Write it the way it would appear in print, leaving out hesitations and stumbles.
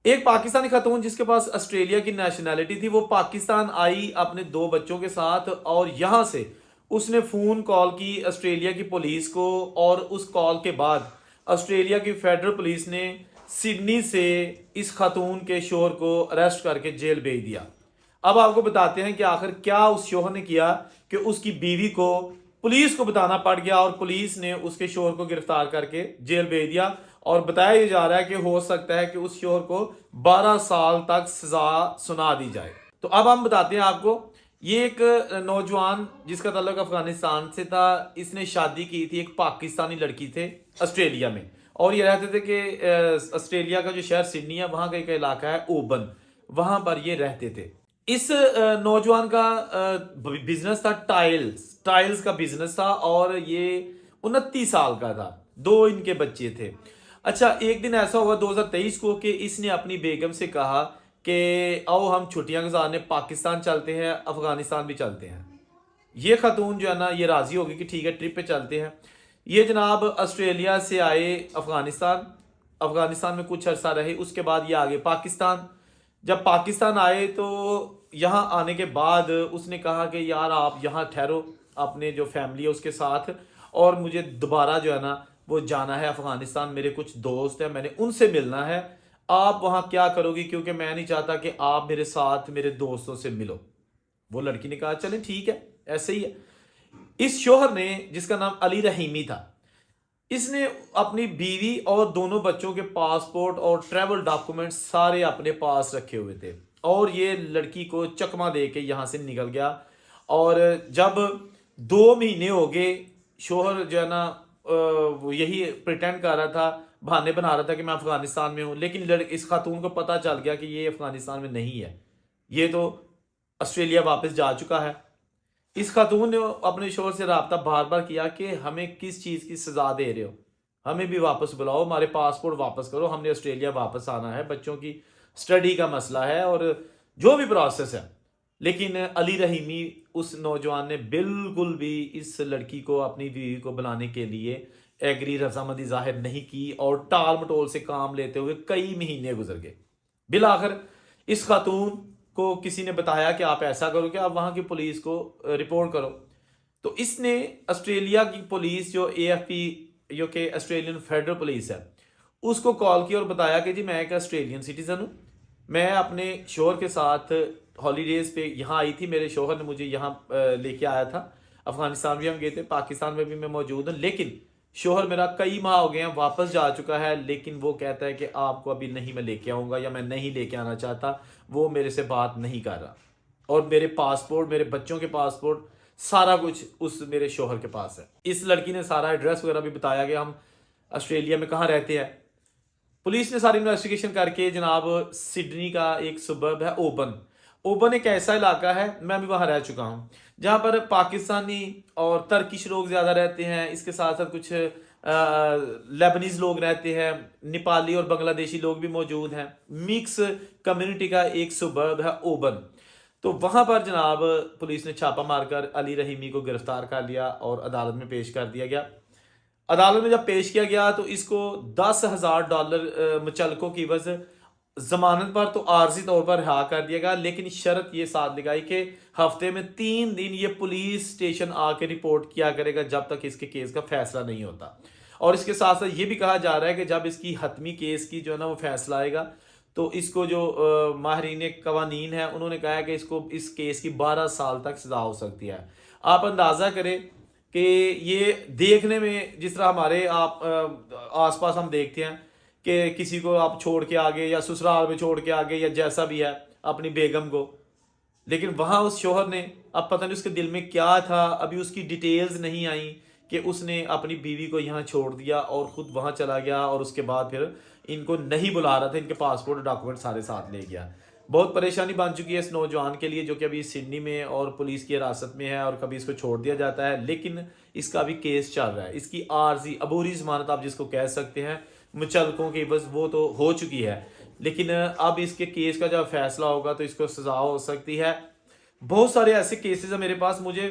ایک پاکستانی خاتون جس کے پاس آسٹریلیا کی نیشنلٹی تھی، وہ پاکستان آئی اپنے 2 بچوں کے ساتھ، اور یہاں سے اس نے فون کال کی آسٹریلیا کی پولیس کو، اور اس کال کے بعد آسٹریلیا کی فیڈرل پولیس نے سڈنی سے اس خاتون کے شوہر کو اریسٹ کر کے جیل بھیج دیا۔ اب آپ کو بتاتے ہیں کہ آخر کیا اس شوہر نے کیا کہ اس کی بیوی کو پولیس کو بتانا پڑ گیا، اور پولیس نے اس کے شوہر کو گرفتار کر کے جیل بھیج دیا، اور بتایا یہ جا رہا ہے کہ ہو سکتا ہے کہ اس شوہر کو 12 سال تک سزا سنا دی جائے۔ تو اب ہم بتاتے ہیں آپ کو، یہ ایک نوجوان جس کا تعلق افغانستان سے تھا، اس نے شادی کی تھی ایک پاکستانی لڑکی تھے آسٹریلیا میں، اور یہ رہتے تھے کہ آسٹریلیا کا جو شہر سڈنی ہے وہاں کا ایک علاقہ ہے اوبن، وہاں پر یہ رہتے تھے۔ اس نوجوان کا بزنس تھا ٹائلز کا بزنس تھا، اور یہ 29 سال کا تھا، 2 ان کے بچے تھے۔ اچھا، ایک دن ایسا ہوا 2023 کو کہ اس نے اپنی بیگم سے کہا کہ آؤ ہم چھٹیاں گزارنے پاکستان چلتے ہیں، افغانستان بھی چلتے ہیں۔ یہ خاتون جو ہے نا، یہ راضی ہوگی کہ ٹھیک ہے ٹرپ پہ چلتے ہیں۔ یہ جناب آسٹریلیا سے آئے افغانستان میں کچھ عرصہ رہے، اس کے بعد یہ آگے پاکستان۔ جب پاکستان آئے تو یہاں آنے کے بعد اس نے کہا کہ یار آپ یہاں ٹھہرو اپنے جو فیملی ہے اس کے ساتھ، اور مجھے دوبارہ جو ہے نا وہ جانا ہے افغانستان، میرے کچھ دوست ہیں، میں نے ان سے ملنا ہے، آپ وہاں کیا کرو گی، کیونکہ میں نہیں چاہتا کہ آپ میرے ساتھ میرے دوستوں سے ملو۔ وہ لڑکی نے کہا چلیں ٹھیک ہے، ایسے ہی ہے۔ اس شوہر نے، جس کا نام علی رحیمی تھا، اس نے اپنی بیوی اور دونوں بچوں کے پاسپورٹ اور ٹریول ڈاکومنٹ سارے اپنے پاس رکھے ہوئے تھے، اور یہ لڑکی کو چکما دے کے یہاں سے نکل گیا۔ اور جب 2 مہینے ہو گئے، شوہر جو ہے نا وہ یہی پریٹینڈ کر رہا تھا، بہانے بنا رہا تھا کہ میں افغانستان میں ہوں، لیکن اس خاتون کو پتہ چل گیا کہ یہ افغانستان میں نہیں ہے، یہ تو آسٹریلیا واپس جا چکا ہے۔ اس خاتون نے اپنے شوہر سے رابطہ بار بار کیا کہ ہمیں کس چیز کی سزا دے رہے ہو، ہمیں بھی واپس بلاؤ، ہمارے پاسپورٹ واپس کرو، ہم نے آسٹریلیا واپس آنا ہے، بچوں کی سٹڈی کا مسئلہ ہے اور جو بھی پروسیس ہے۔ لیکن علی رحیمی اس نوجوان نے بالکل بھی اس لڑکی کو اپنی بیوی کو بلانے کے لیے ایگری رضامندی ظاہر نہیں کی، اور ٹال مٹول سے کام لیتے ہوئے کئی مہینے گزر گئے۔ بالآخر اس خاتون کو کسی نے بتایا کہ آپ ایسا کرو کہ آپ وہاں کی پولیس کو رپورٹ کرو، تو اس نے آسٹریلیا کی پولیس جو AFP جو کہ آسٹریلین فیڈرل پولیس ہے اس کو کال کی اور بتایا کہ جی میں ایک آسٹریلین سٹیزن ہوں، میں اپنے شوہر کے ساتھ ہالیڈیز پہ یہاں آئی تھی، میرے شوہر نے مجھے یہاں لے کے آیا تھا، افغانستان بھی ہم گئے تھے، پاکستان میں بھی میں موجود ہوں، لیکن شوہر میرا کئی ماہ ہو گئے ہیں واپس جا چکا ہے، لیکن وہ کہتا ہے کہ آپ کو ابھی نہیں میں لے کے آؤں گا، یا میں نہیں لے کے آنا چاہتا، وہ میرے سے بات نہیں کر رہا، اور میرے پاسپورٹ، میرے بچوں کے پاسپورٹ، سارا کچھ اس میرے شوہر کے پاس ہے۔ اس لڑکی نے سارا ایڈریس وغیرہ بھی بتایا کہ ہم آسٹریلیا میں کہاں رہتے ہیں۔ پولیس نے ساری انویسٹیگیشن کر کے جناب سڈنی کا ایک سبرب ہے اوبن ایک ایسا علاقہ ہے، میں بھی وہاں رہ چکا ہوں، جہاں پر پاکستانی اور ترکش لوگ زیادہ رہتے ہیں، اس کے ساتھ ساتھ کچھ لیبنیز لوگ رہتے ہیں، نیپالی اور بنگلہ دیشی لوگ بھی موجود ہیں، مکس کمیونٹی کا ایک سبرب ہے اوبن۔ تو وہاں پر جناب پولیس نے چھاپا مار کر علی رحیمی کو گرفتار کر لیا اور عدالت میں پیش کر دیا گیا۔ عدالت میں جب پیش کیا گیا تو اس کو $10,000 مچلکوں کی عوض ضمانت پر تو عارضی طور پر رہا کر دیا گیا، لیکن شرط یہ ساتھ لگائی کہ ہفتے میں 3 دن یہ پولیس اسٹیشن آ کے رپورٹ کیا کرے گا جب تک اس کے کیس کا فیصلہ نہیں ہوتا، اور اس کے ساتھ ساتھ یہ بھی کہا جا رہا ہے کہ جب اس کی حتمی کیس کی جو ہے نا وہ فیصلہ آئے گا تو اس کو جو ماہرین قوانین ہیں انہوں نے کہا ہے کہ اس کو اس کیس کی 12 سال تک سزا ہو سکتی ہے۔ آپ اندازہ کریں کہ یہ دیکھنے میں جس طرح ہمارے آس پاس ہم دیکھتے ہیں کہ کسی کو آپ چھوڑ کے آگے یا سسرال میں چھوڑ کے آگے یا جیسا بھی ہے اپنی بیگم کو، لیکن وہاں اس شوہر نے، اب پتہ نہیں اس کے دل میں کیا تھا، ابھی اس کی ڈیٹیلز نہیں آئیں کہ اس نے اپنی بیوی کو یہاں چھوڑ دیا اور خود وہاں چلا گیا، اور اس کے بعد پھر ان کو نہیں بلا رہا تھا، ان کے پاسپورٹ ڈاکومنٹ سارے ساتھ لے گیا۔ بہت پریشانی بن چکی ہے اس نوجوان کے لیے جو کہ ابھی سڈنی میں اور پولیس کی حراست میں ہے، اور کبھی اس کو چھوڑ دیا جاتا ہے، لیکن اس کا بھی کیس چل رہا ہے، اس کی عارضی عبوری ضمانت آپ جس کو کہہ سکتے ہیں مچلکوں کی بس وہ تو ہو چکی ہے، لیکن اب اس کے کیس کا جب فیصلہ ہوگا تو اس کو سزا ہو سکتی ہے۔ بہت سارے ایسے کیسز ہیں میرے پاس، مجھے